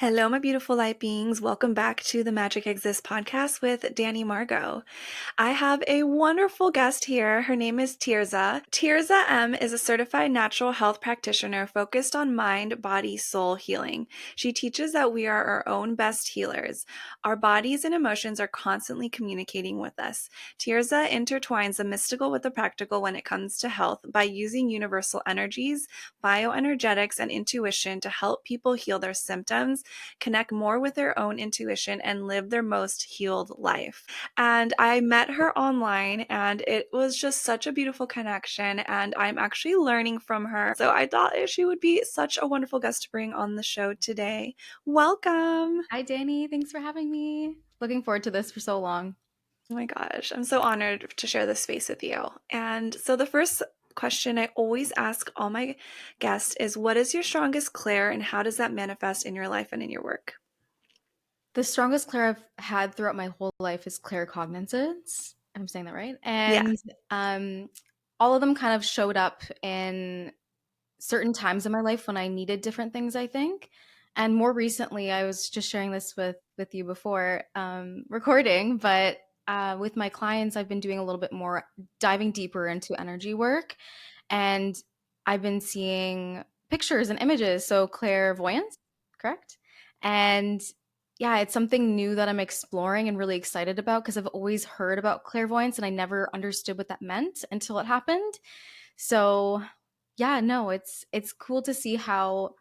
Hello, my beautiful light beings. Welcome back to the Magic Exists podcast with Dani Margeaux. I have a wonderful guest here. Her name is Tyrzah. Tyrzah M is a certified natural health practitioner focused on mind, body, soul healing. She teaches that we are our own best healers. Our bodies and emotions are constantly communicating with us. Tyrzah intertwines the mystical with the practical when it comes to health by using universal energies, bioenergetics, and intuition to help people heal their symptoms, connect more with their own intuition, and live their most healed life. And I met her online, and it was just such a beautiful connection. And I'm actually learning from her. So I thought she would be such a wonderful guest to bring on the show today. Welcome. Hi, Dani. Thanks for having me. Looking forward to this for so long. Oh my gosh, I'm so honored to share this space with you. And so the first question I always ask all my guests is, what is your strongest clair and how does that manifest in your life and in your work? The strongest clair I've had throughout my whole life is claircognizance. I'm saying that right. Yeah. And all of them kind of showed up in certain times in my life when I needed different things, I think. And more recently, I was just sharing this with you before recording, but with my clients, I've been doing a little bit more diving deeper into energy work. And I've been seeing pictures and images, so clairvoyance, correct? And yeah, it's something new that I'm exploring and really excited about because I've always heard about clairvoyance and I never understood what that meant until it happened. So, yeah, no, it's cool to see how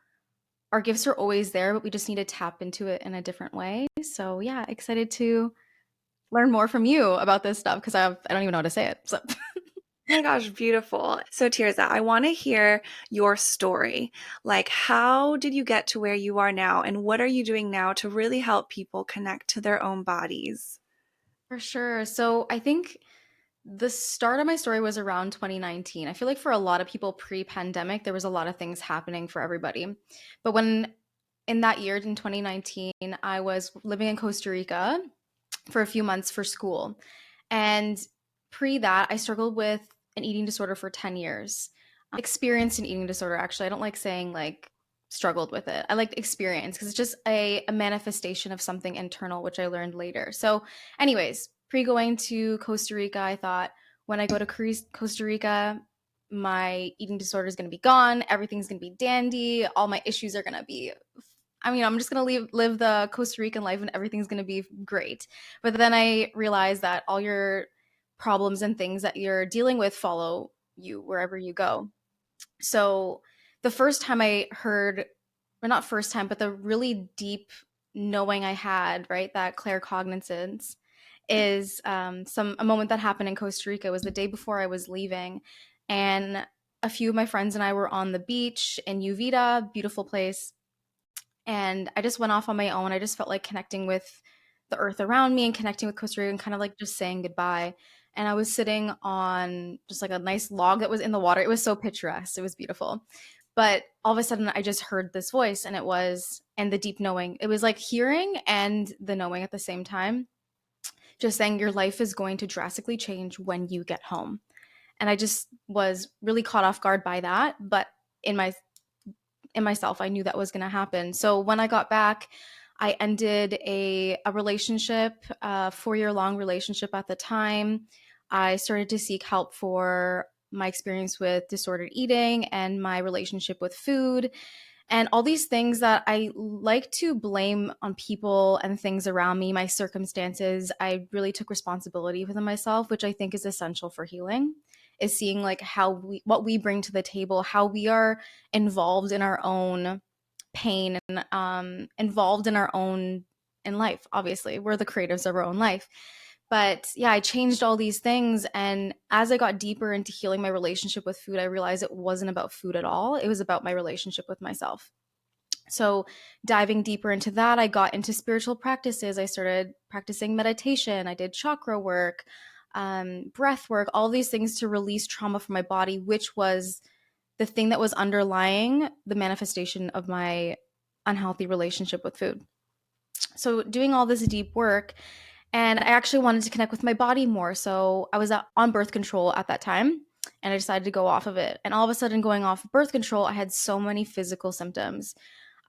our gifts are always there, but we just need to tap into it in a different way. So, yeah, excited to learn more from you about this stuff because I don't even know how to say it. So, Oh my gosh, beautiful. So, Tirza, I want to hear your story. Like, how did you get to where you are now, and what are you doing now to really help people connect to their own bodies? for sure. So, I think the start of my story was around 2019. I feel like for a lot of people pre-pandemic, there was a lot of things happening for everybody. But when in that year in 2019, I was living in Costa Rica for a few months for school. And pre that, I struggled with an eating disorder for 10 years. Experienced an eating disorder, actually. I don't like saying like struggled with it. I like experience because it's just a manifestation of something internal, which I learned later. So, anyways, pre going to Costa Rica, I thought when I go to Costa Rica, my eating disorder is going to be gone. Everything's going to be dandy. All my issues are going to be I'm just gonna live the Costa Rican life and everything's gonna be great. But then I realized that all your problems and things that you're dealing with follow you wherever you go. So the first time I heard, or not first time, but the really deep knowing I had, right, that claircognizance is a moment that happened in Costa Rica. It was the day before I was leaving, and a few of my friends and I were on the beach in Uvita, beautiful place, and I just went off on my own. I just felt like connecting with the earth around me and connecting with Costa Rica and kind of like just saying goodbye. And I was sitting on just like a nice log that was in the water. It was so picturesque. It was beautiful. But all of a sudden, I just heard this voice, and the deep knowing. It was like hearing and the knowing at the same time, just saying your life is going to drastically change when you get home. And I just was really caught off guard by that. But in my in myself, I knew that was going to happen. So when I got back, I ended a relationship, a 4 year long relationship at the time. I started to seek help for my experience with disordered eating and my relationship with food and all these things that I like to blame on people and things around me, my circumstances. I really took responsibility within myself, which I think is essential for healing, is seeing like what we bring to the table, how we are involved in our own pain and involved in our own in life. Obviously, we're the creators of our own life. But yeah, I changed all these things. And as I got deeper into healing my relationship with food, I realized it wasn't about food at all. It was about my relationship with myself. So, diving deeper into that, I got into spiritual practices. I started practicing meditation. I did chakra work, breath work, all these things to release trauma from my body, which was the thing that was underlying the manifestation of my unhealthy relationship with food. So, doing all this deep work, and I actually wanted to connect with my body more. So, I was on birth control at that time, and I decided to go off of it. And all of a sudden, going off birth control, I had so many physical symptoms.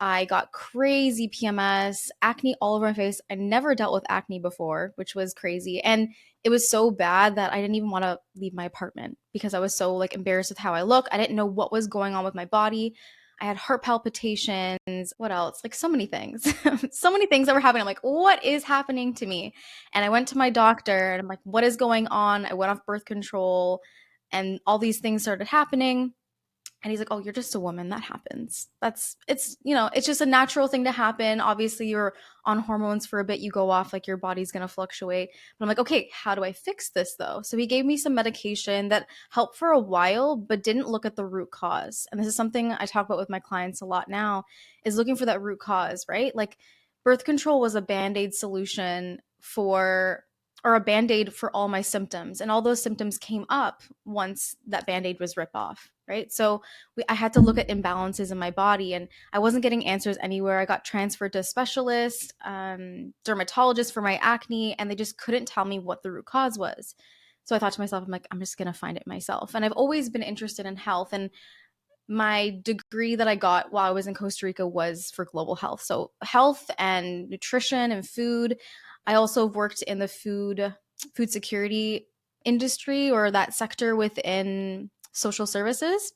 I got crazy PMS, acne all over my face. I never dealt with acne before, which was crazy. And it was so bad that I didn't even want to leave my apartment because I was so like embarrassed with how I look. I didn't know what was going on with my body. I had heart palpitations. What else? Like so many things. So many things that were happening. I'm like, what is happening to me? And I went to my doctor and I'm like, what is going on? I went off birth control and all these things started happening. And he's like, "Oh, you're just a woman. That happens. It's just a natural thing to happen. Obviously, you're on hormones for a bit. You go off, like your body's going to fluctuate." But I'm like, "Okay, how do I fix this though?" So he gave me some medication that helped for a while, but didn't look at the root cause. And this is something I talk about with my clients a lot now is looking for that root cause, right? Like birth control was a band-aid solution for or a band-aid for all my symptoms, and all those symptoms came up once that band-aid was ripped off, right? So I had to look at imbalances in my body, and I wasn't getting answers anywhere. I got transferred to a specialist, dermatologist for my acne, and they just couldn't tell me what the root cause was. So I thought to myself, I'm like, I'm just going to find it myself. And I've always been interested in health. And my degree that I got while I was in Costa Rica was for global health. So health and nutrition and food. I also worked in the food security industry or that sector within social services.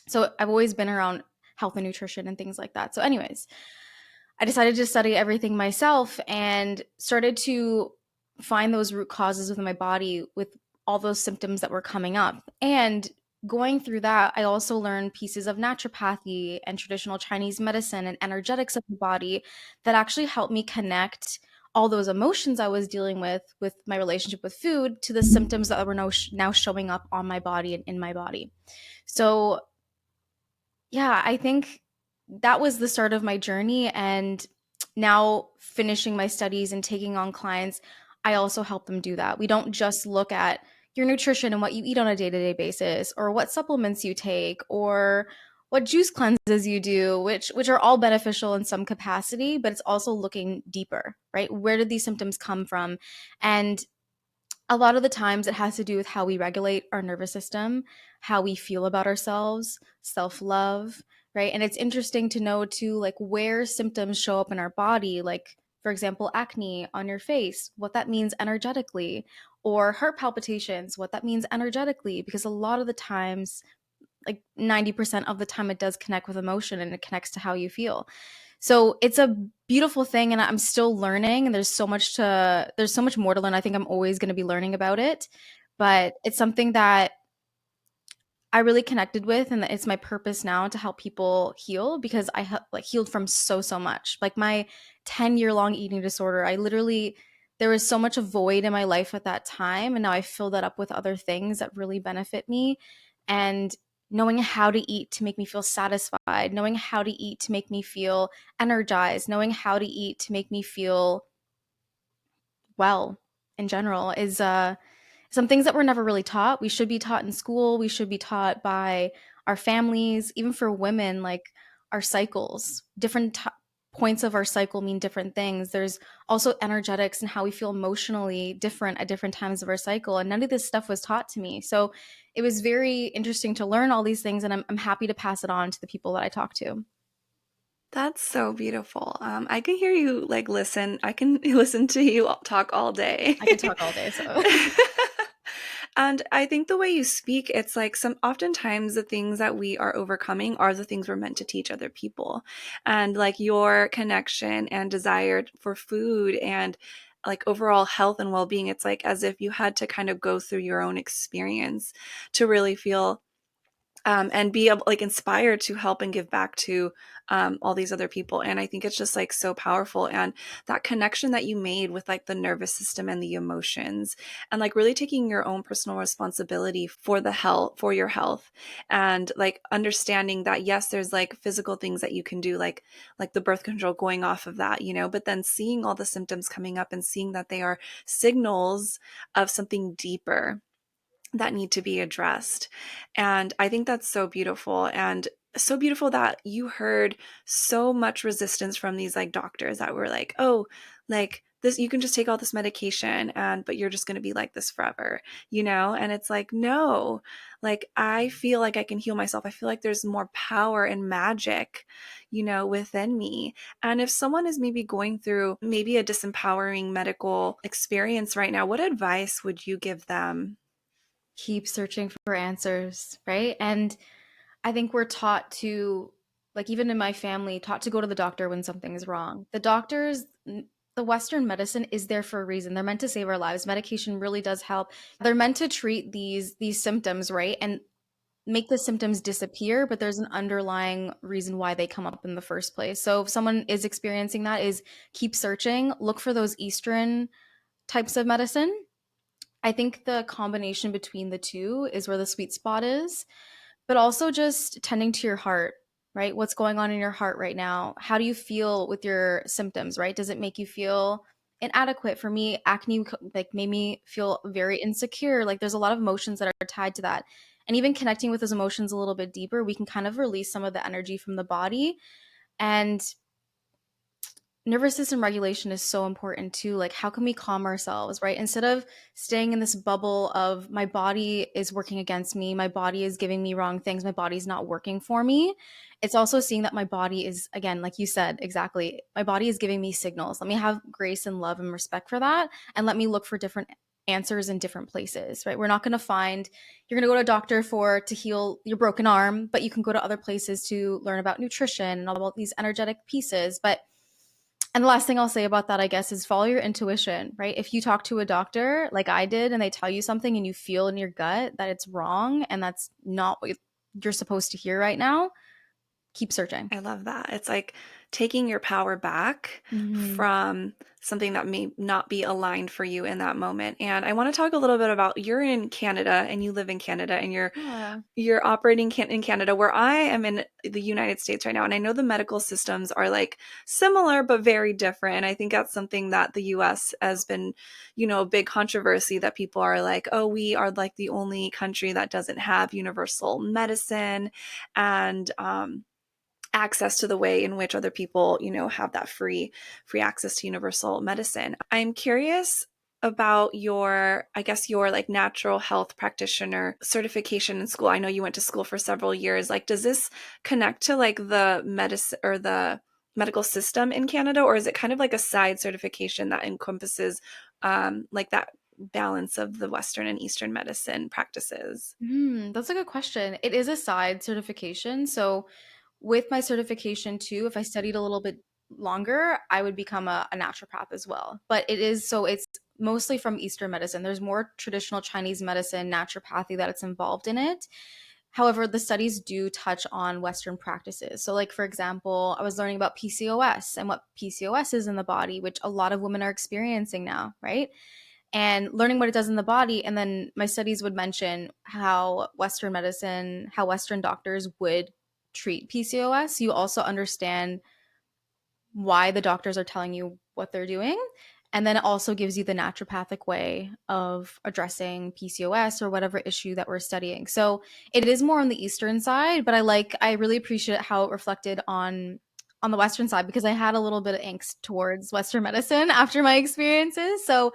So I've always been around health and nutrition and things like that. So anyways, I decided to study everything myself and started to find those root causes within my body with all those symptoms that were coming up. And going through that, I also learned pieces of naturopathy and traditional Chinese medicine and energetics of the body that actually helped me connect all those emotions I was dealing with my relationship with food to the symptoms that were now showing up on my body and in my body. So yeah, I think that was the start of my journey. And now finishing my studies and taking on clients, I also help them do that. We don't just look at your nutrition and what you eat on a day to day basis, or what supplements you take, or what juice cleanses you do, which are all beneficial in some capacity, but it's also looking deeper, right? Where did these symptoms come from? And a lot of the times it has to do with how we regulate our nervous system, how we feel about ourselves, self-love, right? And it's interesting to know too, like where symptoms show up in our body, like for example, acne on your face, what that means energetically, or heart palpitations, what that means energetically, because a lot of the times, like 90% of the time, it does connect with emotion and it connects to how you feel. So it's a beautiful thing and I'm still learning and there's so much more to learn. I think I'm always going to be learning about it, but it's something that I really connected with and it's my purpose now to help people heal because like healed from so much. Like my 10-year long eating disorder, I literally there was so much a void in my life at that time and now I fill that up with other things that really benefit me and knowing how to eat to make me feel satisfied, knowing how to eat to make me feel energized, knowing how to eat to make me feel well in general is some things that were never really taught. We should be taught in school. We should be taught by our families, even for women, like our cycles. Points of our cycle mean different things. There's also energetics and how we feel emotionally different at different times of our cycle. And none of this stuff was taught to me. So it was very interesting to learn all these things. And I'm happy to pass it on to the people that I talk to. That's so beautiful. I can hear you like listen. I can listen to you talk all day. I could talk all day. So And I think the way you speak, it's like oftentimes the things that we are overcoming are the things we're meant to teach other people. And like your connection and desire for food and like overall health and well-being, it's like as if you had to kind of go through your own experience to really feel and be able, like inspired to help and give back to all these other people. And I think it's just like so powerful. And that connection that you made with like the nervous system and the emotions and like really taking your own personal responsibility for the health, for your health and like understanding that, yes, there's like physical things that you can do, like the birth control going off of that, you know, but then seeing all the symptoms coming up and seeing that they are signals of something deeper that need to be addressed. And I think that's so beautiful and so beautiful that you heard so much resistance from these like doctors that were like, oh, like this, you can just take all this medication but you're just going to be like this forever, And it's like, no, like I feel like I can heal myself. I feel like there's more power and magic, within me. And if someone is maybe going through maybe a disempowering medical experience right now, what advice would you give them? Keep searching for answers, right? And I think we're taught to, like, even in my family, taught to go to the doctor when something's wrong. The doctors, the Western medicine is there for a reason. They're meant to save our lives. Medication really does help. They're meant to treat these symptoms, right? And make the symptoms disappear, but there's an underlying reason why they come up in the first place. So if someone is experiencing that, is keep searching, look for those Eastern types of medicine. I think the combination between the two is where the sweet spot is, but also just tending to your heart, right? What's going on in your heart right now? How do you feel with your symptoms, right? Does it make you feel inadequate? For me, acne like made me feel very insecure. Like there's a lot of emotions that are tied to that. And even connecting with those emotions a little bit deeper, we can kind of release some of the energy from the body. And nervous system regulation is so important too. Like, how can we calm ourselves, right? Instead of staying in this bubble of my body is working against me, my body is giving me wrong things, my body's not working for me. It's also seeing that my body is, again, like you said, exactly, my body is giving me signals. Let me have grace and love and respect for that. And let me look for different answers in different places, right? We're not going to find, you're going to go to a doctor to heal your broken arm, but you can go to other places to learn about nutrition and all about these energetic pieces. But and the last thing I'll say about that, I guess, is follow your intuition, right? If you talk to a doctor like I did and they tell you something and you feel in your gut that it's wrong and that's not what you're supposed to hear right now, keep searching. I love that. It's like taking your power back Mm-hmm. from something that may not be aligned for you in that moment. And I want to talk a little bit about, you're in Canada and you live in Canada and Yeah. you're operating in Canada, where I am in the United States right now. And I know the medical systems are like similar but very different. And I think that's something that the US has been, a big controversy, that people are like, oh, we are like the only country that doesn't have universal medicine and access to the way in which other people, have that free access to universal medicine. I'm curious about your, I guess, your like natural health practitioner certification in school. I know you went to school for several years. Like, does this connect to like the medicine or the medical system in Canada, or is it kind of like a side certification that encompasses like that balance of the Western and Eastern medicine practices? That's a good question. It is a side certification. So, with my certification too, if I studied a little bit longer, I would become a naturopath as well. But it is so it's mostly from Eastern medicine. There's more traditional Chinese medicine, naturopathy that it's involved in it. However, the studies do touch on Western practices. So, like for example, I was learning about PCOS and what PCOS is in the body, which a lot of women are experiencing now, right? And learning what it does in the body. And then my studies would mention how Western medicine, how Western doctors would treat PCOS. You also understand why the doctors are telling you what they're doing. And then it also gives you the naturopathic way of addressing PCOS or whatever issue that we're studying. So it is more on the Eastern side, but I really appreciate how it reflected on the Western side because I had a little bit of angst towards Western medicine after my experiences. So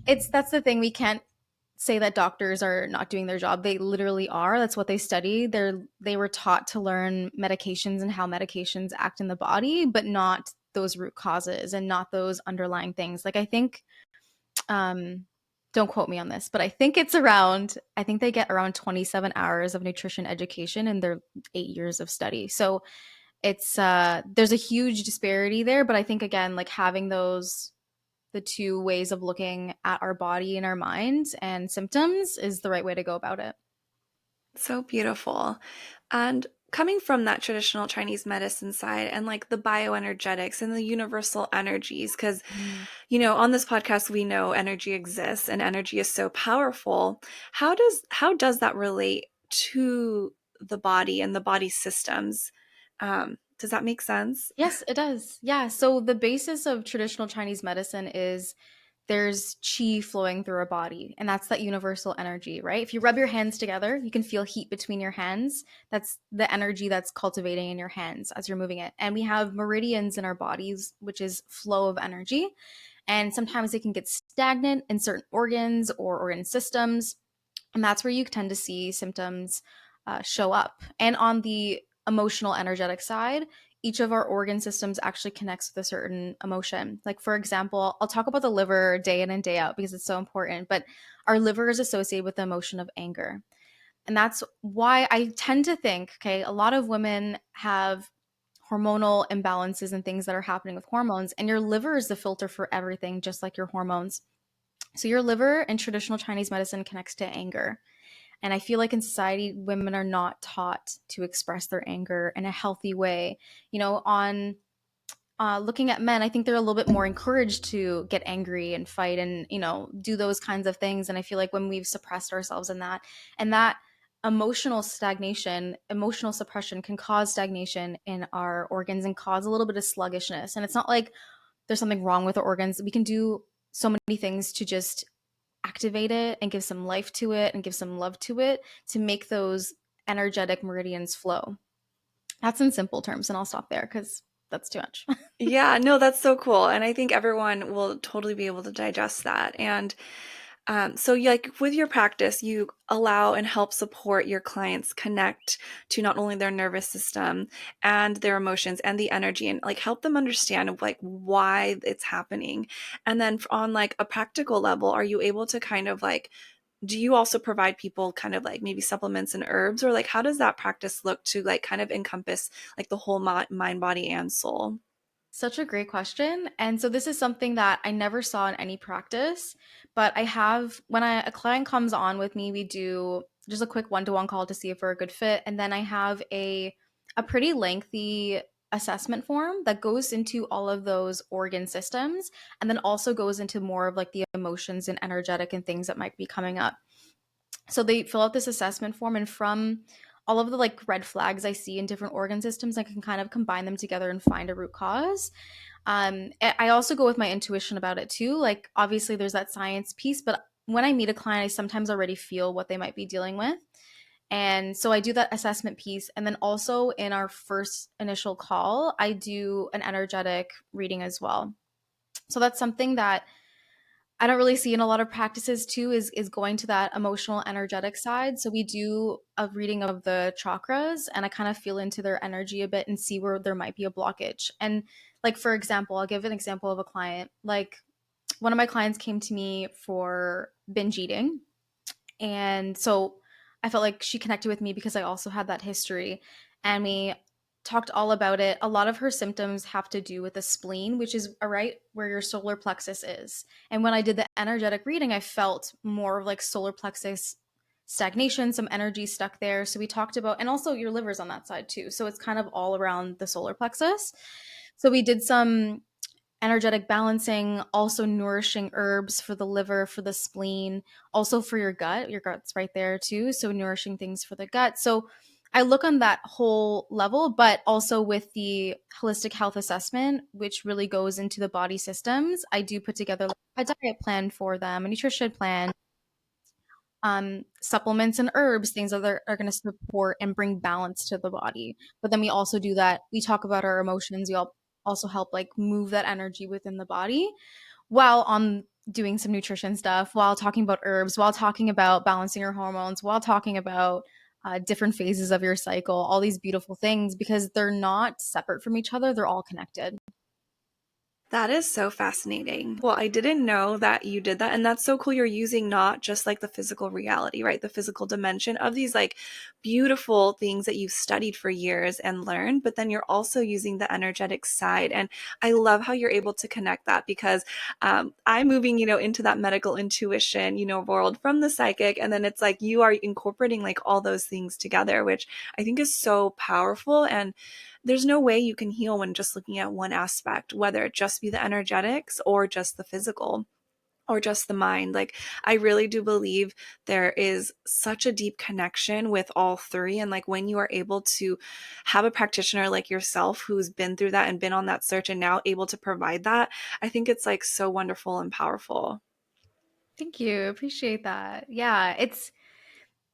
that's the thing. We can't say that doctors are not doing their job. They literally are. That's what they study. They were taught to learn medications and how medications act in the body, but not those root causes and not those underlying things. Like I think um don't quote me on this, but I think they get around 27 hours of nutrition education in their 8 years of study. So it's there's a huge disparity there, but I think again like having those the two ways of looking at our body and our minds and symptoms is the right way to go about it. So beautiful. And coming from that traditional Chinese medicine side and like the bioenergetics and the universal energies, because, Mm. on this podcast, we know energy exists and energy is so powerful. How does that relate to the body and the body systems? Does that make sense? Yes, it does. Yeah. So the basis of traditional Chinese medicine is there's qi flowing through our body, and that's that universal energy, right? If you rub your hands together, you can feel heat between your hands. That's the energy that's cultivating in your hands as you're moving it. And we have meridians in our bodies, which is flow of energy. And sometimes it can get stagnant in certain organs or organ systems. And that's where you tend to see symptoms show up. And on the emotional, energetic side, each of our organ systems actually connects with a certain emotion. Like, for example, I'll talk about the liver day in and day out because it's so important, but our liver is associated with the emotion of anger. And that's why I tend to think, okay, a lot of women have hormonal imbalances and things that are happening with hormones, and your liver is the filter for everything, just like your hormones. So, your liver in traditional Chinese medicine connects to anger. And I feel like in society, women are not taught to express their anger in a healthy way. On looking at men, I think they're a little bit more encouraged to get angry and fight and, do those kinds of things. And I feel like when we've suppressed ourselves in that, and that emotional stagnation, emotional suppression can cause stagnation in our organs and cause a little bit of sluggishness. And it's not like there's something wrong with our organs. We can do so many things to just activate it and give some life to it and give some love to it to make those energetic meridians flow. That's in simple terms, and I'll stop there because that's too much. Yeah, no, that's so cool. And I think everyone will totally be able to digest that. And so, like with your practice, you allow and help support your clients connect to not only their nervous system and their emotions and the energy, and like help them understand of like why it's happening. And then on like a practical level, are you able to kind of like, do you also provide people kind of like maybe supplements and herbs, or like how does that practice look to like kind of encompass like the whole mind, body, and soul? Such a great question. And so this is something that I never saw in any practice, but I have when a client comes on with me, we do just a quick one-to-one call to see if we're a good fit. And then I have a pretty lengthy assessment form that goes into all of those organ systems and then also goes into more of like the emotions and energetic and things that might be coming up. So they fill out this assessment form, and from all of the like red flags I see in different organ systems, I can kind of combine them together and find a root cause. I also go with my intuition about it too. Like, obviously, there's that science piece, but when I meet a client, I sometimes already feel what they might be dealing with. And so I do that assessment piece. And then also in our first initial call, I do an energetic reading as well. So that's something that I don't really see in a lot of practices too is going to that emotional energetic side. So we do a reading of the chakras and I kind of feel into their energy a bit and see where there might be a blockage. And like for example, I'll give an example of a client. Like one of my clients came to me for binge eating, and so I felt like she connected with me because I also had that history. And we talked all about it. A lot of her symptoms have to do with the spleen, which is right where your solar plexus is. And when I did the energetic reading, I felt more of like solar plexus stagnation, some energy stuck there. So we talked about, and also your liver's on that side too. So it's kind of all around the solar plexus. So we did some energetic balancing, also nourishing herbs for the liver, for the spleen, also for your gut. Your gut's right there too. So, nourishing things for the gut. So, I look on that whole level, but also with the holistic health assessment, which really goes into the body systems. I do put together a diet plan for them, a nutrition plan, supplements and herbs, things that are going to support and bring balance to the body. But then we also do that. We talk about our emotions. We all also help like move that energy within the body while on doing some nutrition stuff, while talking about herbs, while talking about balancing your hormones, while talking about different phases of your cycle, all these beautiful things because they're not separate from each other. They're all connected. That is so fascinating. Well, I didn't know that you did that. And that's so cool. You're using not just like the physical reality, right? The physical dimension of these like beautiful things that you've studied for years and learned, but then you're also using the energetic side. And I love how you're able to connect that because I'm moving, into that medical intuition, world from the psychic. And then it's like you are incorporating like all those things together, which I think is so powerful. And there's no way you can heal when just looking at one aspect, whether it just be the energetics or just the physical or just the mind. Like, I really do believe there is such a deep connection with all three. And like, when you are able to have a practitioner like yourself who's been through that and been on that search and now able to provide that, I think it's like so wonderful and powerful. Thank you. Appreciate that. Yeah,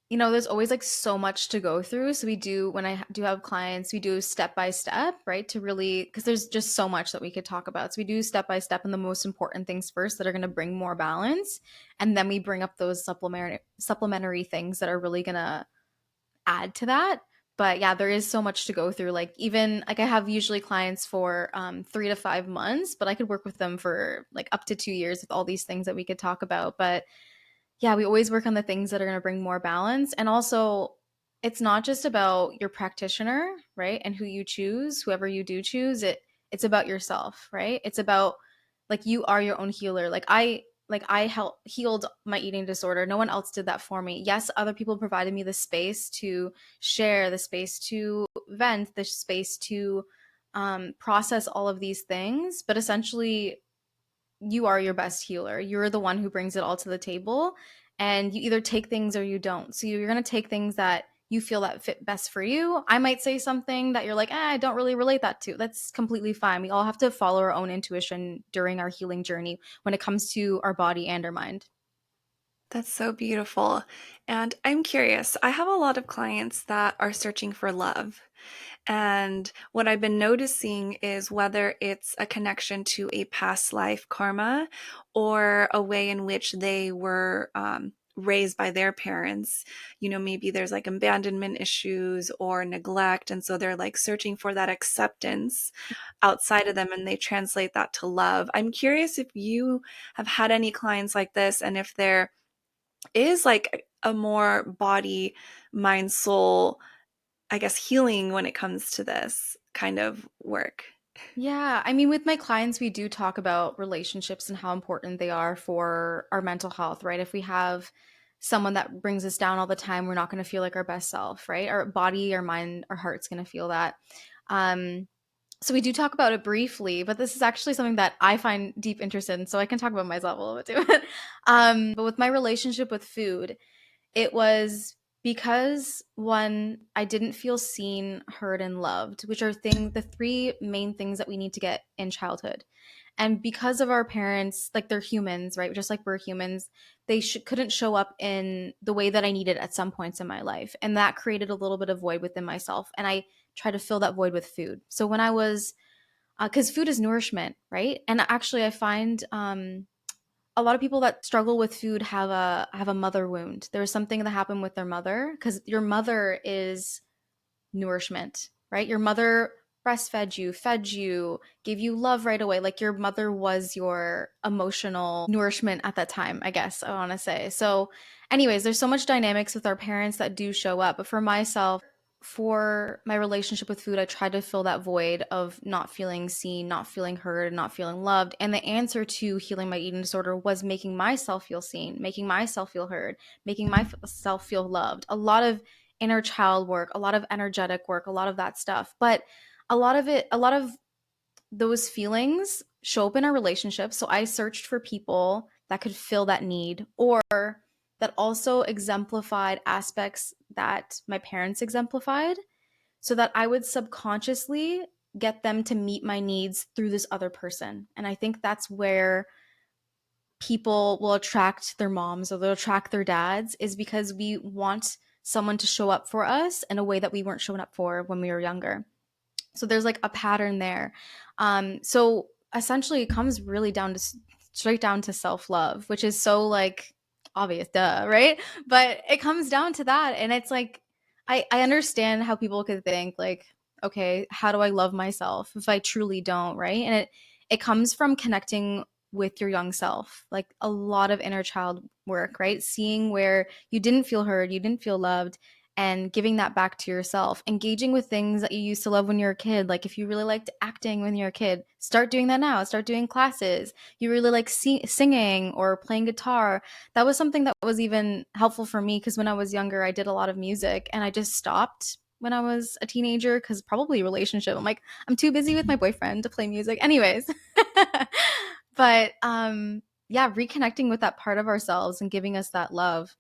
there's always like so much to go through. So we do, when I do have clients, we do step by step, right? To really, because there's just so much that we could talk about. So we do step by step and the most important things first that are going to bring more balance. And then we bring up those supplementary things that are really going to add to that. But yeah, there is so much to go through. Like even like I have usually clients for 3 to 5 months, but I could work with them for like up to 2 years with all these things that we could talk about. But yeah, we always work on the things that are going to bring more balance. And also, it's not just about your practitioner, right? And who you choose, whoever you do choose, it's about yourself, right? It's about like you are your own healer. Healed my eating disorder. No one else did that for me. Yes, other people provided me the space to share, the space to vent, the space to process all of these things, but essentially you are your best healer. You're the one who brings it all to the table, and you either take things or you don't. So you're going to take things that you feel that fit best for you. I might say something that you're like, I don't really relate that to. That's completely fine. We all have to follow our own intuition during our healing journey when it comes to our body and our mind. That's so beautiful. And I'm curious, I have a lot of clients that are searching for love. And what I've been noticing is whether it's a connection to a past life karma or a way in which they were raised by their parents. Maybe there's like abandonment issues or neglect. And so they're like searching for that acceptance outside of them and they translate that to love. I'm curious if you have had any clients like this and if there is like a more body, mind, soul, I guess, healing when it comes to this kind of work. Yeah, I mean, with my clients, we do talk about relationships and how important they are for our mental health, right? If we have someone that brings us down all the time, we're not going to feel like our best self, right? Our body, our mind, our heart's going to feel that. Um, so we do talk about it briefly, but this is actually something that I find deep interest in, so I can talk about myself a little bit too. But with my relationship with food, it was because one, I didn't feel seen, heard, and loved, which are the three main things that we need to get in childhood. And because of our parents, like they're humans, right? Just like we're humans, they couldn't show up in the way that I needed at some points in my life. And that created a little bit of void within myself. And I tried to fill that void with food. So when I was, because food is nourishment, right? And actually, I find a lot of people that struggle with food have a mother wound. There's something that happened with their mother because your mother is nourishment, right? Your mother breastfed you, fed you, gave you love right away. Like your mother was your emotional nourishment at that time, I guess I want to say. So, anyways, there's so much dynamics with our parents that do show up. But for myself, for my relationship with food, I tried to fill that void of not feeling seen, not feeling heard, not feeling loved. And the answer to healing my eating disorder was making myself feel seen, making myself feel heard, making myself feel loved. A lot of inner child work, a lot of energetic work, a lot of that stuff. But a lot of those feelings show up in our relationships. So I searched for people that could fill that need or that also exemplified aspects that my parents exemplified so that I would subconsciously get them to meet my needs through this other person. And I think that's where people will attract their moms or they'll attract their dads is because we want someone to show up for us in a way that we weren't showing up for when we were younger. So there's like a pattern there. So essentially, it comes really down to straight down to self love, which is so like obvious, duh, right? But it comes down to that, and it's like I understand how people could think like, okay, how do I love myself if I truly don't, right? And it comes from connecting with your young self, like a lot of inner child work, right? Seeing where you didn't feel heard, you didn't feel loved, and giving that back to yourself, engaging with things that you used to love when you were a kid. Like if you really liked acting when you were a kid, start doing that now, start doing classes. You really like singing or playing guitar. That was something that was even helpful for me because when I was younger, I did a lot of music and I just stopped when I was a teenager because probably relationship. I'm like, I'm too busy with my boyfriend to play music. Anyways. But yeah, reconnecting with that part of ourselves and giving us that love,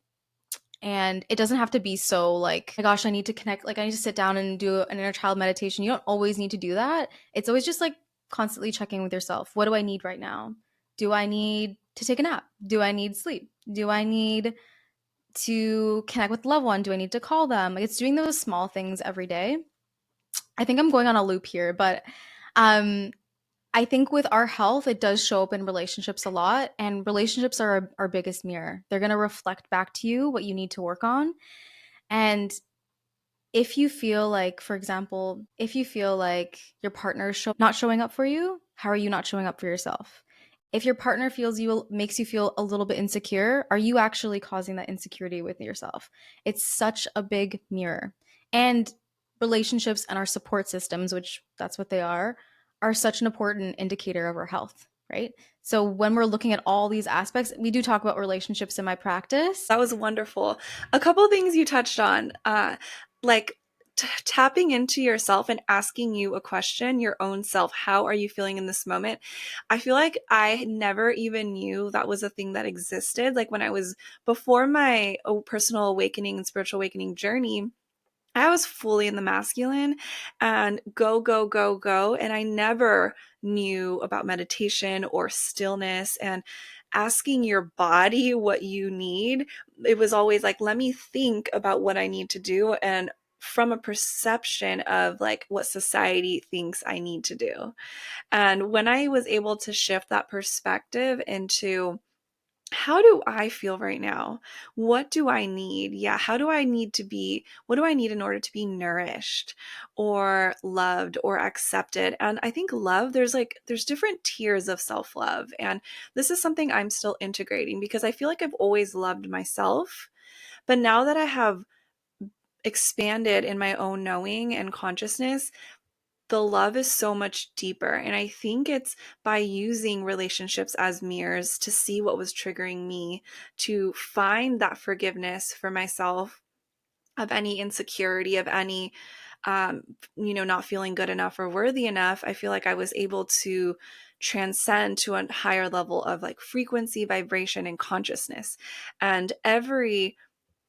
and it doesn't have to be so like, my gosh, I need to connect, like I need to sit down and do an inner child meditation. You don't always need to do that. It's always just like constantly checking with yourself. What do I need right now? Do I need to take a nap? Do I need sleep? Do I need to connect with loved one? Do I need to call them? Like, it's doing those small things every day. I think I'm going on a loop here, but um, I think with our health, it does show up in relationships a lot, and relationships are our biggest mirror. They're going to reflect back to you what you need to work on. And if you feel like, for example, if you feel like your partner is not showing up for you, how are you not showing up for yourself? If your partner feels you makes you feel a little bit insecure, are you actually causing that insecurity with yourself? It's such a big mirror. And relationships and our support systems, which that's what they are such an important indicator of our health, right? So when we're looking at all these aspects, we do talk about relationships in my practice. That was wonderful. A couple things you touched on, like tapping into yourself and asking you a question, your own self. How are you feeling in this moment? I feel like I never even knew that was a thing that existed. Like when I was before my personal awakening and spiritual awakening journey, I was fully in the masculine and go, go, go, go. And I never knew about meditation or stillness and asking your body what you need. It was always like, let me think about what I need to do. And from a perception of like what society thinks I need to do. And when I was able to shift that perspective into, how do I feel right now? What do I need? Yeah, how do I need to be? What do I need in order to be nourished or loved or accepted? And I think love, there's different tiers of self-love. And this is something I'm still integrating because I feel like I've always loved myself. But now that I have expanded in my own knowing and consciousness, the love is so much deeper. And I think it's by using relationships as mirrors to see what was triggering me, to find that forgiveness for myself of any insecurity, of any, not feeling good enough or worthy enough. I feel like I was able to transcend to a higher level of like frequency, vibration, and consciousness. And every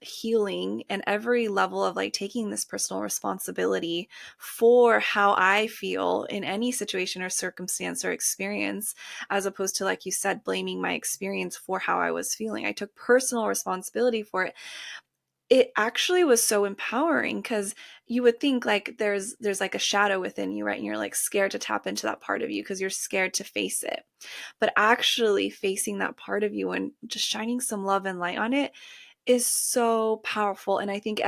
healing and every level of like taking this personal responsibility for how I feel in any situation or circumstance or experience, as opposed to, like you said, blaming my experience for how I was feeling. I took personal responsibility for it. It actually was so empowering because you would think like there's like a shadow within you, right? And you're like scared to tap into that part of you because you're scared to face it. But actually facing that part of you and just shining some love and light on it is so powerful. And I think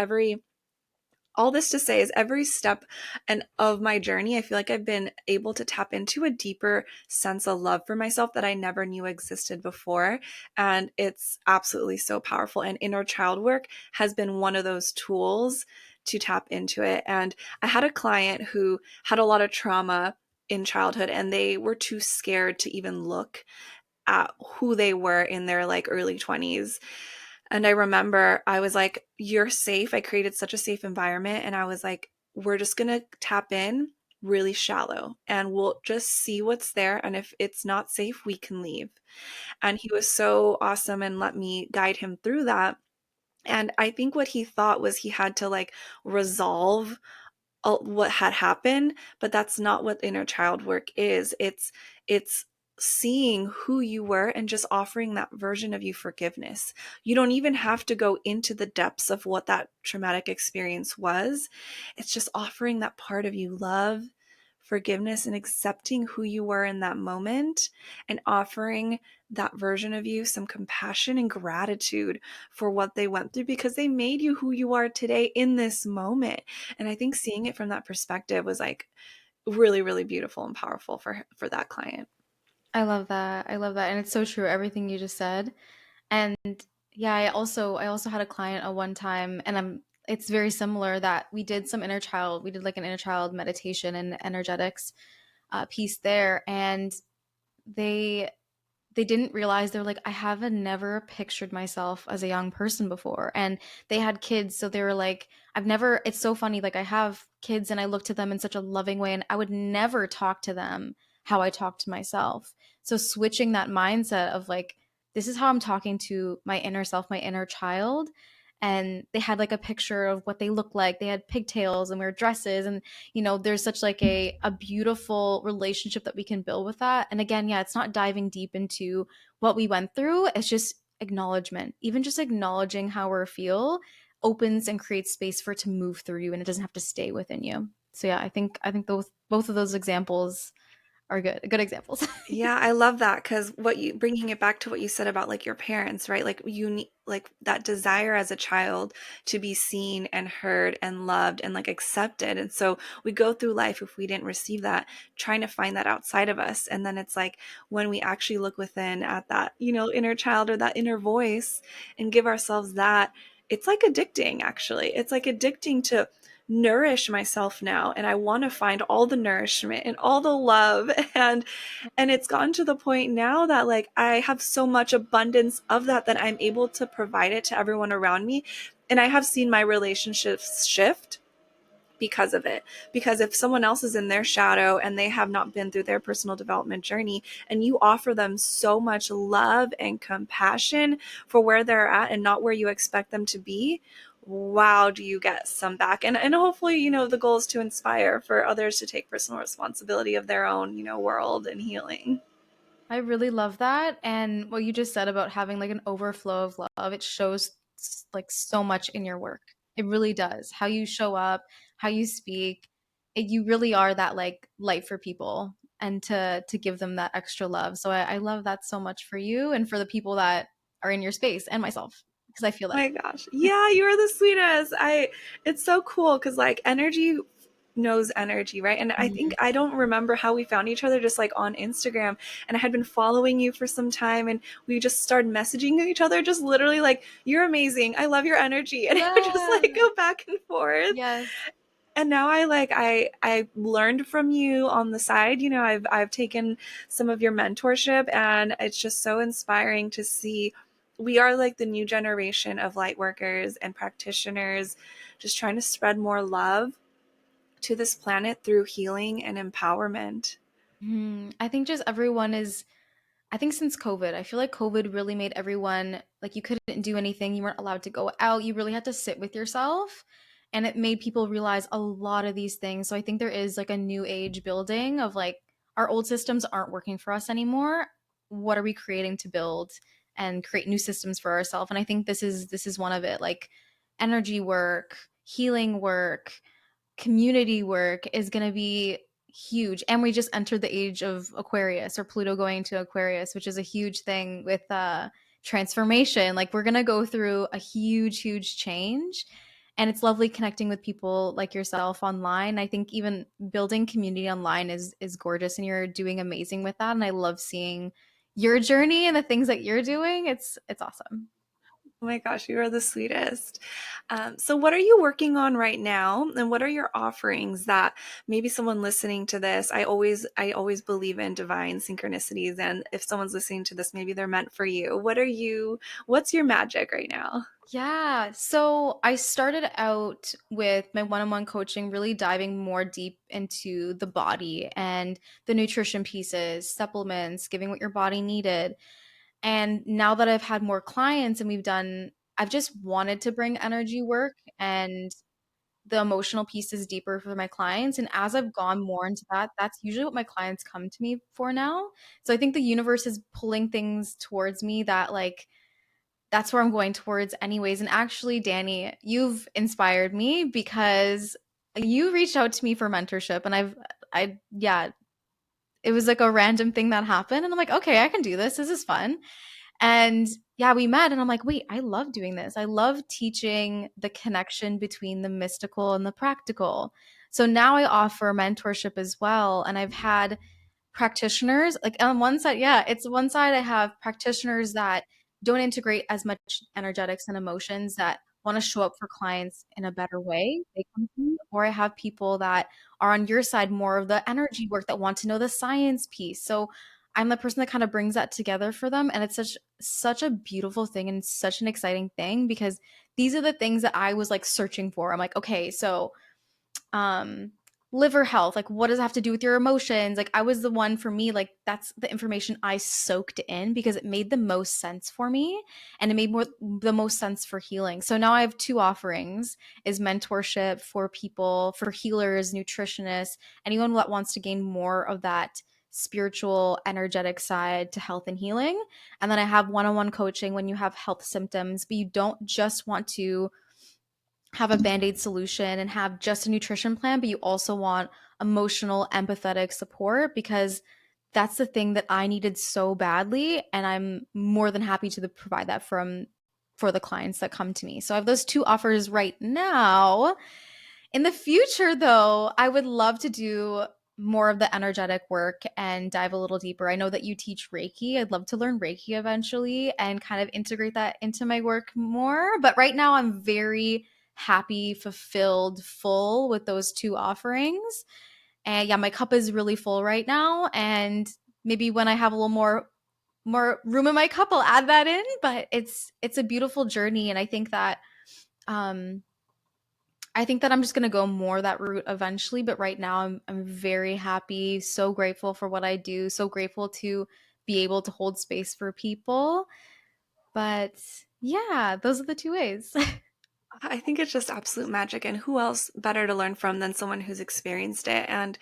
all this to say is every step and of my journey, I feel like I've been able to tap into a deeper sense of love for myself that I never knew existed before. And it's absolutely so powerful. And inner child work has been one of those tools to tap into it. And I had a client who had a lot of trauma in childhood and they were too scared to even look at who they were in their like early 20s. And I remember I was like, you're safe. I created such a safe environment. And I was like, we're just going to tap in really shallow and we'll just see what's there. And if it's not safe, we can leave. And he was so awesome and let me guide him through that. And I think what he thought was he had to like resolve what had happened, but that's not what inner child work is. It's seeing who you were and just offering that version of you forgiveness. You don't even have to go into the depths of what that traumatic experience was. It's just offering that part of you love, forgiveness, and accepting who you were in that moment, and offering that version of you some compassion and gratitude for what they went through because they made you who you are today in this moment. And I think seeing it from that perspective was like really, really beautiful and powerful for that client. I love that. I love that. And it's so true, everything you just said. And yeah, I also had a client at one time, and it's very similar that we did some inner child, we did like an inner child meditation and energetics piece there, and they they didn't realize, they're like, I haven't never pictured myself as a young person before. And they had kids, so they were like, I've never, it's so funny, like I have kids and I look to them in such a loving way, and I would never talk to them how I talk to myself. So switching that mindset of like, this is how I'm talking to my inner self, my inner child. And they had like a picture of what they look like. They had pigtails and wear dresses, and there's such like a beautiful relationship that we can build with that. And again, yeah, it's not diving deep into what we went through. It's just acknowledgement. Even just acknowledging how we feel opens and creates space for it to move through you and it doesn't have to stay within you. So yeah, I think both of those examples are good examples. Yeah, I love that because what you bringing it back to what you said about like your parents, right? Like you need like that desire as a child to be seen and heard and loved and like accepted. And so we go through life if we didn't receive that, trying to find that outside of us. And then it's like when we actually look within at that, inner child or that inner voice and give ourselves that, it's like addicting, actually. It's like addicting to nourish myself now, and I want to find all the nourishment and all the love. And it's gotten to the point now that like I have so much abundance of that I'm able to provide it to everyone around me. And I have seen my relationships shift because of it. Because if someone else is in their shadow and they have not been through their personal development journey, and you offer them so much love and compassion for where they're at and not where you expect them to be, wow, do you get some back. And hopefully, the goal is to inspire for others to take personal responsibility of their own, world and healing. I really love that. And what you just said about having like an overflow of love, it shows like so much in your work. It really does. How you show up, how you speak, you really are that like light for people and to give them that extra love. So I love that so much for you and for the people that are in your space and myself because I feel Oh that. my gosh. Yeah, you are the sweetest. It's so cool because like energy knows energy, right? And I think Mhm. I don't remember how we found each other, just like on Instagram. And I had been following you for some time and we just started messaging each other, just literally like, you're amazing. I love your energy. And it would just like Yes. go back and forth. Yes. And now I learned from you on the side. I've taken some of your mentorship, and it's just so inspiring to see we are like the new generation of light workers and practitioners, just trying to spread more love to this planet through healing and empowerment. I think just everyone is I think since COVID, I feel like COVID really made everyone like you couldn't do anything. You weren't allowed to go out. You really had to sit with yourself. And it made people realize a lot of these things. So I think there is like a new age building of like our old systems aren't working for us anymore. What are we creating to build and create new systems for ourselves? And I think this is one of it. Like energy work, healing work, community work is going to be huge. And we just entered the age of Aquarius or Pluto going to Aquarius, which is a huge thing with transformation. Like we're going to go through a huge, huge change. And it's lovely connecting with people like yourself online. I think even building community online is gorgeous and you're doing amazing with that. And I love seeing your journey and the things that you're doing. It's awesome. Oh my gosh, you are the sweetest. So, what are you working on right now, and what are your offerings that maybe someone listening to this? I always believe in divine synchronicities, and if someone's listening to this, maybe they're meant for you. What's your magic right now? Yeah. So I started out with my one on one coaching, really diving more deep into the body and the nutrition pieces, supplements, giving what your body needed. And now that I've had more clients and I've just wanted to bring energy work and the emotional pieces deeper for my clients. And as I've gone more into that, that's usually what my clients come to me for now. So I think the universe is pulling things towards me that like, that's where I'm going towards anyways. And actually, Dani, you've inspired me because you reached out to me for mentorship and yeah, it was like a random thing that happened and I'm like, okay, I can do this. This is fun. And yeah, we met and I'm like, wait, I love doing this. I love teaching the connection between the mystical and the practical. So now I offer mentorship as well. And I've had practitioners like on one side, yeah, it's one side I have practitioners that don't integrate as much energetics and emotions that want to show up for clients in a better way, they come to me, or I have people that are on your side, more of the energy work, that want to know the science piece. So I'm the person that kind of brings that together for them, and it's such a beautiful thing and such an exciting thing because these are the things that I was like searching for. I'm like, okay, so um liver health, like what does it have to do with your emotions? Like I was the one, for me, like that's the information I soaked in because it made the most sense for me and it made more the most sense for healing. So now I have two offerings: is mentorship for people, for healers, nutritionists, anyone that wants to gain more of that spiritual, energetic side to health and healing. And then I have one-on-one coaching when you have health symptoms, but you don't just want to have a band-aid solution and have just a nutrition plan, but you also want emotional, empathetic support, because that's the thing that I needed so badly, and I'm more than happy to provide that for the clients that come to me. So I have those two offers right now. In the future, though, I would love to do more of the energetic work and dive a little deeper. I know that you teach Reiki. I'd love to learn Reiki eventually and kind of integrate that into my work more. But right now, I'm very happy, fulfilled, full with those two offerings. And yeah, my cup is really full right now. And maybe when I have a little more room in my cup, I'll add that in. But it's a beautiful journey, and um I think that I'm just gonna go more that route eventually, but right now I'm very happy, so grateful for what I do, so grateful to be able to hold space for people. But yeah, those are the two ways. I think it's just absolute magic, and who else better to learn from than someone who's experienced it? And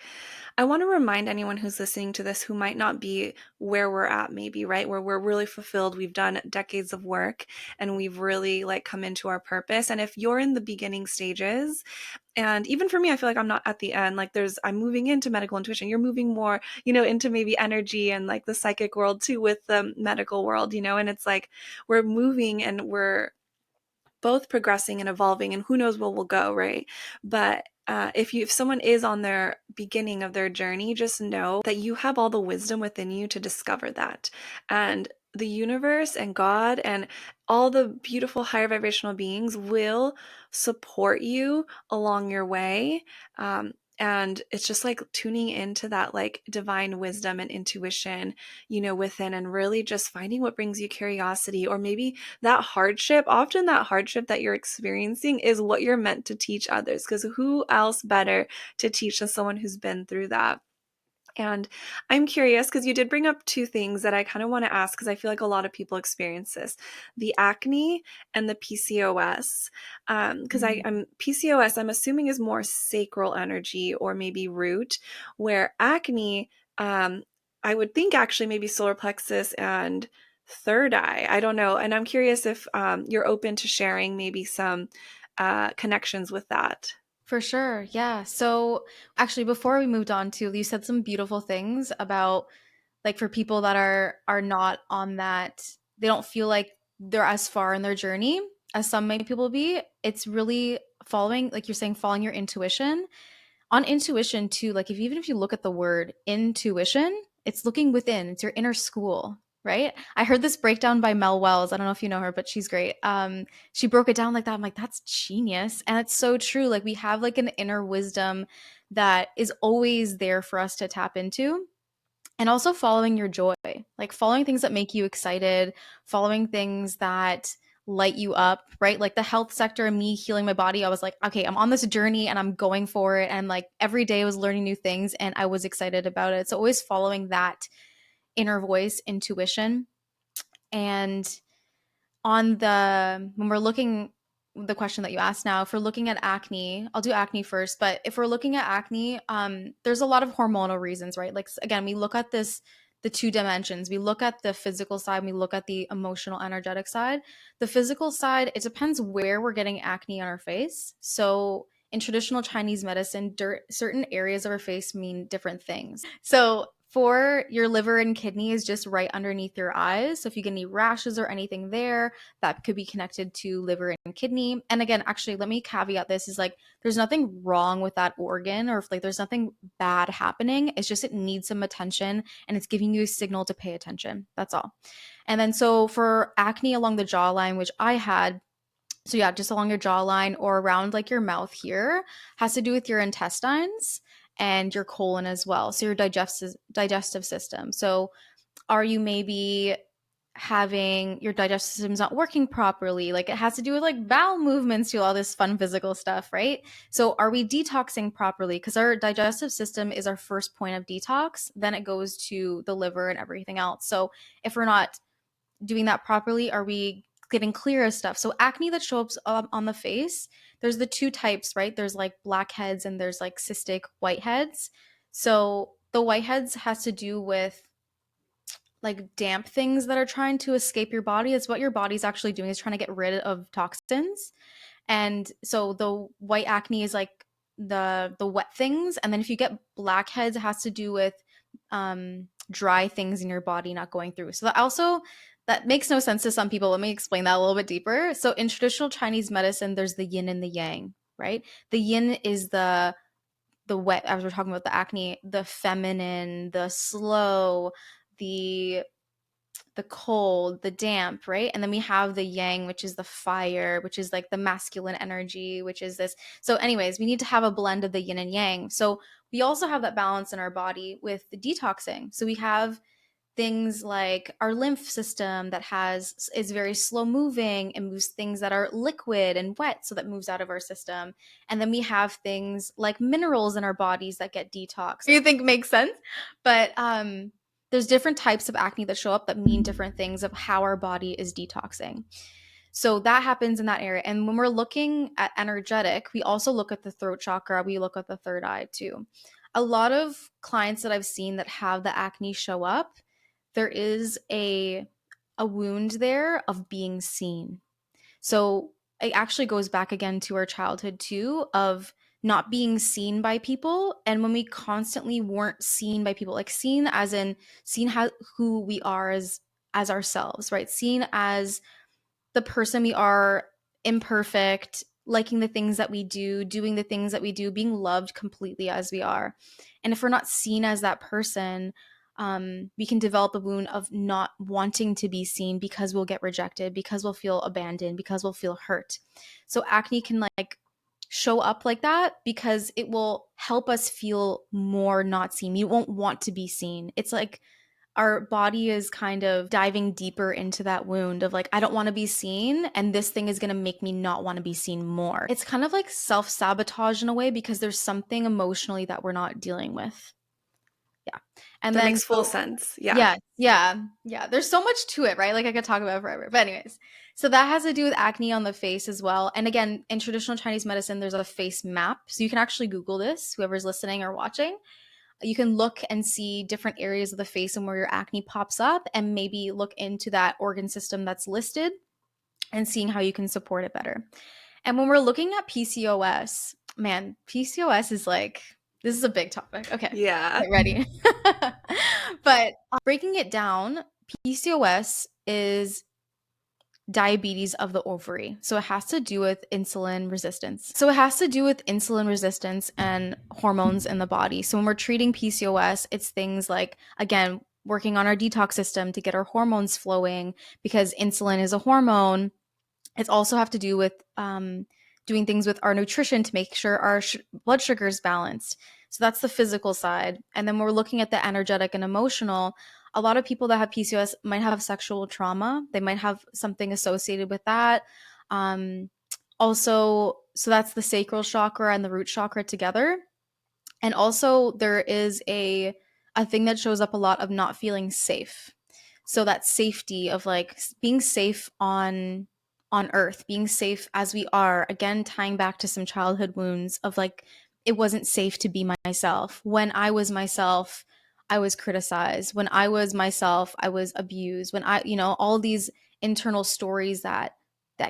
I want to remind anyone who's listening to this who might not be where we're at, maybe, right? Where we're really fulfilled, we've done decades of work, and we've really like come into our purpose. And if you're in the beginning stages, and even for me, I feel like I'm not at the end, like I'm moving into medical intuition. You're moving more, into maybe energy and like the psychic world too with the medical world, and it's like we're moving and we're both progressing and evolving, and who knows where we'll go, right? But if someone is on their beginning of their journey, just know that you have all the wisdom within you to discover that. And the universe and God and all the beautiful higher vibrational beings will support you along your way. And it's just like tuning into that like divine wisdom and intuition, within, and really just finding what brings you curiosity, or maybe that hardship. Often that hardship that you're experiencing is what you're meant to teach others, because who else better to teach than someone who's been through that? And I'm curious because you did bring up two things that I kind of want to ask, because I feel like a lot of people experience this: the acne and the PCOS. Because Mhm. I'm PCOS, I'm assuming is more sacral energy or maybe root, where acne, I would think actually maybe solar plexus and third eye. I don't know. And I'm curious if you're open to sharing maybe some connections with that. For sure. Yeah. So actually before we moved on to, you said some beautiful things about, like, for people that are not on that, they don't feel like they're as far in their journey as some maybe people be. It's really following, like you're saying, following your intuition. On intuition too, like, if even if you look at the word intuition, it's looking within, it's your inner school, right? I heard this breakdown by Mel Wells. I don't know if you know her, but she's great. She broke it down like that. I'm like, that's genius. And it's so true. Like, we have like an inner wisdom that is always there for us to tap into. And also following your joy, like following things that make you excited, following things that light you up, right? Like the health sector and me healing my body, I was like, okay, I'm on this journey and I'm going for it. And like every day I was learning new things and I was excited about it. So always following that inner voice, intuition. And on the when we're looking, the question that you asked now, if we're looking at acne, I'll do acne first. But if we're looking at acne, there's a lot of hormonal reasons, right? Like, again, we look at this, the two dimensions. We look at the physical side, we look at the emotional, energetic side. The physical side, it depends where we're getting acne on our face. So in traditional Chinese medicine, certain areas of our face mean different things. So for your liver and kidney is just right underneath your eyes. So if you get any rashes or anything there, that could be connected to liver and kidney. And again, actually, let me caveat this, is like, there's nothing wrong with that organ, or if like there's nothing bad happening. It's just it needs some attention and it's giving you a signal to pay attention. That's all. And then so for acne along the jawline, which I had, so yeah, just along your jawline or around like your mouth here, has to do with your intestines and your colon as well. So your digestive system. So are you maybe having your digestive system's not working properly? Like, it has to do with like bowel movements, to all this fun physical stuff, right? So are we detoxing properly? Because our digestive system is our first point of detox. Then it goes to the liver and everything else. So if we're not doing that properly, are we getting clear of stuff? So acne that shows up on the face, there's the two types, right? There's like blackheads and there's like cystic whiteheads. So the whiteheads has to do with like damp things that are trying to escape your body. It's what your body's actually doing, is trying to get rid of toxins. And so the white acne is like the wet things, and then if you get blackheads, it has to do with dry things in your body not going through. So that makes no sense to some people. Let me explain that a little bit deeper. So in traditional Chinese medicine, there's the yin and the yang, right? The yin is the wet, as we're talking about the acne, the feminine, the slow, the the cold, the damp, right? And then we have the yang, which is the fire, which is like the masculine energy, which is this. So, anyways, we need to have a blend of the yin and yang. So, we also have that balance in our body with the detoxing. So, we have things like our lymph system that is very slow moving and moves things that are liquid and wet, so that moves out of our system. And then we have things like minerals in our bodies that get detoxed. You think makes sense? But there's different types of acne that show up that mean different things of how our body is detoxing. So that happens in that area. And when we're looking at energetic, we also look at the throat chakra, we look at the third eye too. A lot of clients that I've seen that have the acne show up, there is a wound there of being seen. So it actually goes back again to our childhood too, of not being seen by people. And when we constantly weren't seen by people, like seen as in seen how who we are as ourselves, right? Seen as the person we are, imperfect, liking the things that we do, doing the things that we do, being loved completely as we are. And if we're not seen as that person, we can develop a wound of not wanting to be seen because we'll get rejected, because we'll feel abandoned, because we'll feel hurt. So acne can like show up like that because it will help us feel more not seen. We won't want to be seen. It's like our body is kind of diving deeper into that wound of like, I don't want to be seen, and this thing is going to make me not want to be seen more. It's kind of like self-sabotage in a way because there's something emotionally that we're not dealing with. Yeah. And That then makes full so sense. Yeah. yeah. There's so much to it, right? Like I could talk about it forever. But anyways, so that has to do with acne on the face as well. And again, in traditional Chinese medicine, there's a face map. So you can actually Google this, whoever's listening or watching. You can look and see different areas of the face and where your acne pops up, and maybe look into that organ system that's listed and seeing how you can support it better. And when we're looking at PCOS, man, PCOS is like, this is a big topic. Okay, Yeah. get ready. But breaking it down, PCOS is diabetes of the ovary. So it has to do with insulin resistance. So it has to do with insulin resistance and hormones in the body. So when we're treating PCOS, it's things like, again, working on our detox system to get our hormones flowing, because insulin is a hormone. It's also have to do with doing things with our nutrition to make sure our blood sugar is balanced. So that's the physical side. And then we're looking at the energetic and emotional. A lot of people that have PCOS might have sexual trauma. They might have something associated with that. Um, Also, so that's the sacral chakra and the root chakra together. And also there is a thing that shows up a lot of not feeling safe. So that safety of like being safe on earth, being safe as we are, again tying back to some childhood wounds of like it wasn't safe to be myself. When I was myself, I was criticized. When I was myself, I was abused. When I, all these internal stories that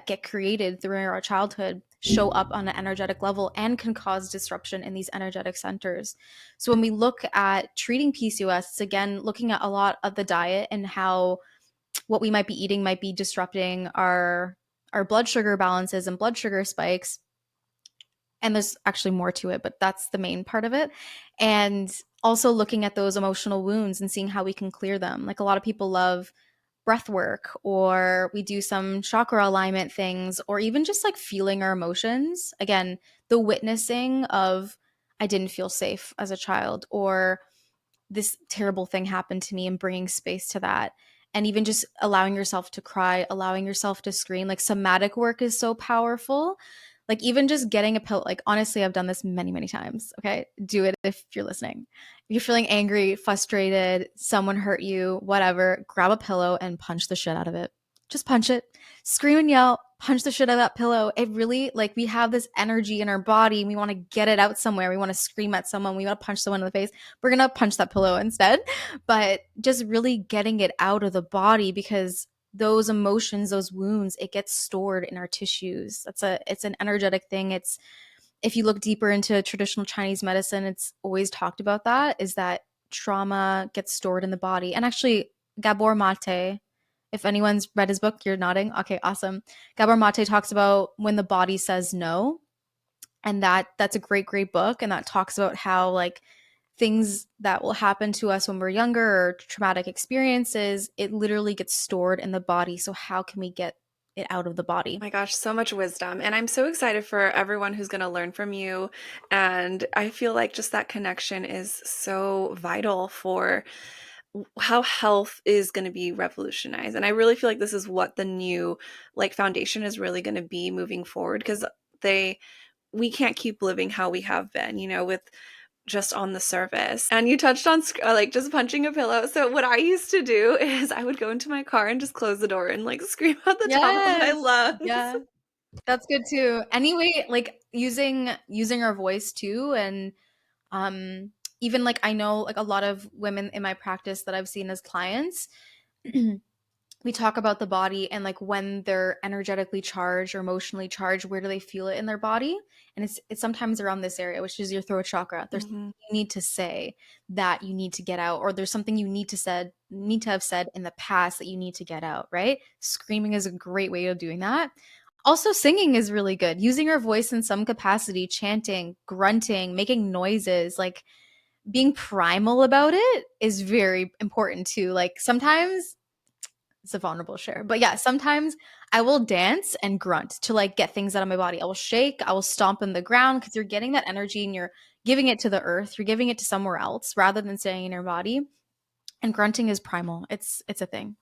get created through our childhood show up on an energetic level and can cause disruption in these energetic centers. So when we look at treating PCOS, it's again looking at a lot of the diet and how what we might be eating might be disrupting our blood sugar balances and blood sugar spikes. And there's actually more to it, but that's the main part of it. And also looking at those emotional wounds and seeing how we can clear them. Like a lot of people love breath work, or we do some chakra alignment things, or even just like feeling our emotions. Again, the witnessing of I didn't feel safe as a child, or this terrible thing happened to me, and bringing space to that. And even just allowing yourself to cry, allowing yourself to scream. Like somatic work is so powerful. Like even just getting a pillow, like honestly, I've done this many, many times. Okay. Do it if you're listening. If you're feeling angry, frustrated, someone hurt you, whatever, grab a pillow and punch the shit out of it. Just punch it, scream and yell, punch the shit out of that pillow. It really, like, we have this energy in our body and we want to get it out somewhere. We want to scream at someone. We want to punch someone in the face. We're going to punch that pillow instead. But just really getting it out of the body, because those emotions, those wounds, it gets stored in our tissues. It's an energetic thing. It's, if you look deeper into traditional Chinese medicine, it's always talked about that, is that trauma gets stored in the body. And actually, Gabor Mate, if anyone's read his book, you're nodding. Okay, awesome. Gabor Mate talks about when the body says no. And that's a great, great book. And that talks about how, like, things that will happen to us when we're younger, or traumatic experiences, it literally gets stored in the body. So how can we get it out of the body? My gosh, so much wisdom. And I'm so excited for everyone who's going to learn from you. And I feel like just that connection is so vital for how health is going to be revolutionized. And I really feel like this is what the new like foundation is really going to be moving forward, because we can't keep living how we have been, with just on the surface. And you touched on like just punching a pillow. So what I used to do is I would go into my car and just close the door and like scream at the top of my Yes. lungs. Yeah. That's good too. Anyway, like using our voice too, and um even like I know like a lot of women in my practice that I've seen as clients, we talk about the body and like when they're energetically charged or emotionally charged, where do they feel it in their body? And it's sometimes around this area, which is your throat chakra. There's something Mhm. you need to say that you need to get out, or there's something you need to have said in the past that you need to get out, right? Screaming is a great way of doing that. Also, singing is really good. Using our voice in some capacity, chanting, grunting, making noises, like being primal about it is very important too. Like sometimes it's a vulnerable share. But yeah, sometimes I will dance and grunt to like get things out of my body. I will shake, I will stomp in the ground, because you're getting that energy and you're giving it to the earth. You're giving it to somewhere else rather than staying in your body. And grunting is primal. It's a thing.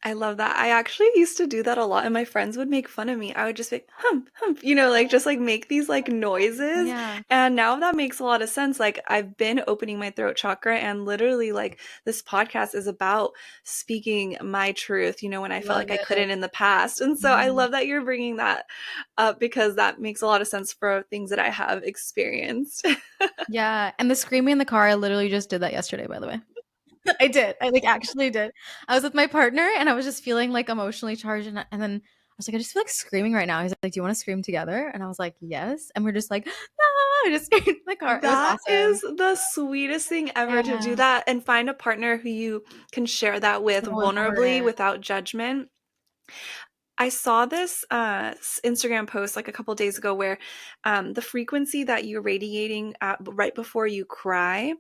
I love that. I actually used to do that a lot, and my friends would make fun of me. I would just be like, hump, hump, like just like make these like noises. Yeah. And now that makes a lot of sense. Like I've been opening my throat chakra, and literally, like this podcast is about speaking my truth, when I felt Love like I it. couldn't in the past. And so I Mhm. love that you're bringing that up, because that makes a lot of sense for things that I have experienced. Yeah. And the screaming in the car, I literally just did that yesterday, by the way. I did. I like actually did. I was with my partner and I was just feeling like emotionally charged, and then I was like, I just feel like screaming right now. He's like, do you want to scream together? And I was like, yes. And we're just like, ah, I just screamed in the car. It was That awesome. is the sweetest thing ever, to do Yeah. that and find a partner who you can share that with So vulnerably important. without judgment. I saw this Instagram post like a couple days ago where the frequency that you're radiating right before you cry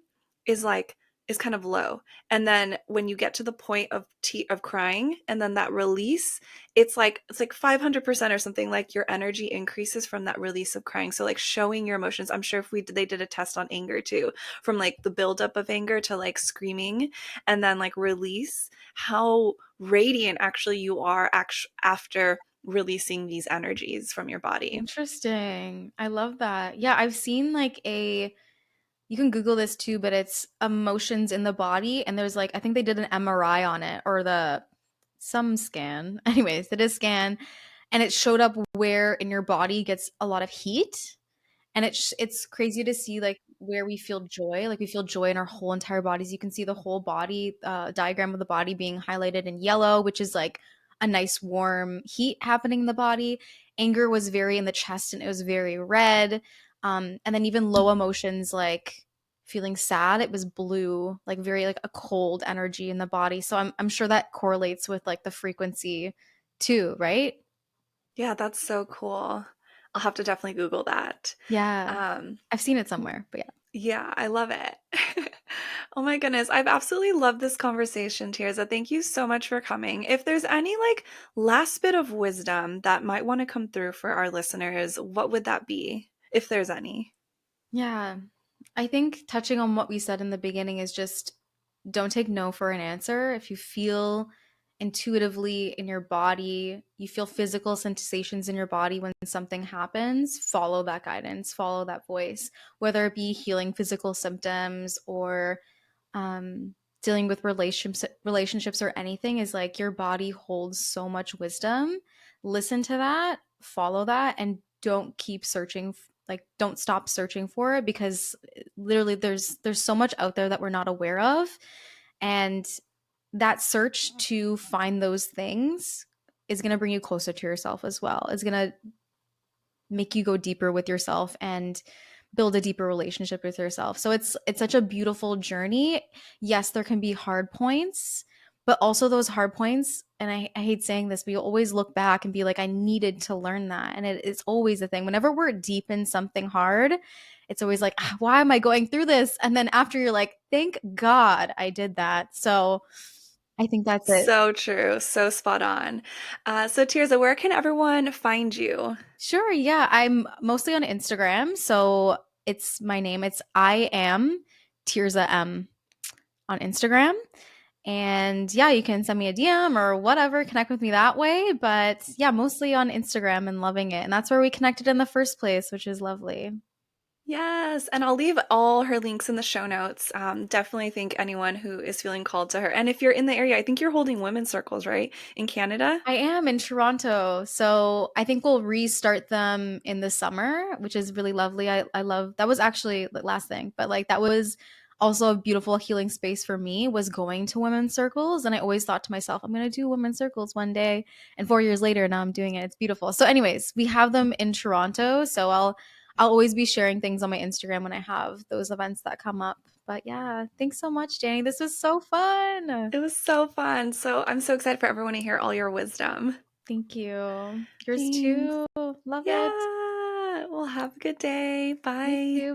is like is kind of low, and then when you get to the point of of crying and then that release, it's like 500% or something. Like your energy increases from that release of crying. So like showing your emotions. I'm sure if they did a test on anger too, from like the buildup of anger to like screaming and then like release, how radiant actually you are after releasing these energies from your body. Interesting. I love that. Yeah, I've seen like a, you can Google this too, but it's emotions in the body. And there's like, I think they did an MRI on it, or some scan. Anyways, it is scan. And it showed up where in your body gets a lot of heat. And it's crazy to see like where we feel joy. Like we feel joy in our whole entire bodies. You can see the whole body diagram of the body being highlighted in yellow, which is like a nice warm heat happening in the body. Anger was very in the chest and it was very red. And then even low emotions like feeling sad, it was blue, like very like a cold energy in the body. So I'm sure that correlates with like the frequency too, right? Yeah, that's so cool. I'll have to definitely Google that. Yeah. Um, I've seen it somewhere, but yeah. yeah, I love it. Oh my goodness, I've absolutely loved this conversation, Tirza. Thank you so much for coming. If there's any like last bit of wisdom that might want to come through for our listeners, what would that be, if there's any? Yeah. I think touching on what we said in the beginning is just don't take no for an answer. If you feel intuitively in your body, you feel physical sensations in your body when something happens, follow that guidance, follow that voice, whether it be healing physical symptoms or dealing with relationships or anything, is like your body holds so much wisdom. listen to that, follow that, and don't keep searching like don't stop searching for it, because literally there's so much out there that we're not aware of. And that search to find those things is going to bring you closer to yourself as well. It's going to make you go deeper with yourself and build a deeper relationship with yourself. So it's such a beautiful journey. Yes, there can be hard points, but also those hard points, and I hate saying this, but you'll always look back and be like, I needed to learn that. And it's always a thing. Whenever we're deep in something hard, it's always like, why am I going through this? And then after, you're like, thank God I did that. So I think that's it. So true. So spot on. So, Tirza, where can everyone find you? Sure, yeah. I'm mostly on Instagram. So it's my name. It's I am Tirza M on Instagram. And yeah, you can send me a DM or whatever, connect with me that way. But yeah, mostly on Instagram and loving it. And that's where we connected in the first place, which is lovely. Yes, and I'll leave all her links in the show notes. Definitely think anyone who is feeling called to her. And if you're in the area, I think you're holding women's circles, right? In Canada? I am in Toronto. So I think we'll restart them in the summer, which is really lovely. I love that. Was actually the last thing, but like that was also a beautiful healing space for me, was going to women's circles. And I always thought to myself, I'm going to do women's circles one day. And 4 years later, now I'm doing it. It's beautiful. So anyways, we have them in Toronto. So I'll always be sharing things on my Instagram when I have those events that come up. But yeah, thanks so much, Danny. This was so fun. It was so fun. So I'm so excited for everyone to hear all your wisdom. Thank you. Yours Thanks. too. Love it. Yeah. Well, have a good day. You Bye. too.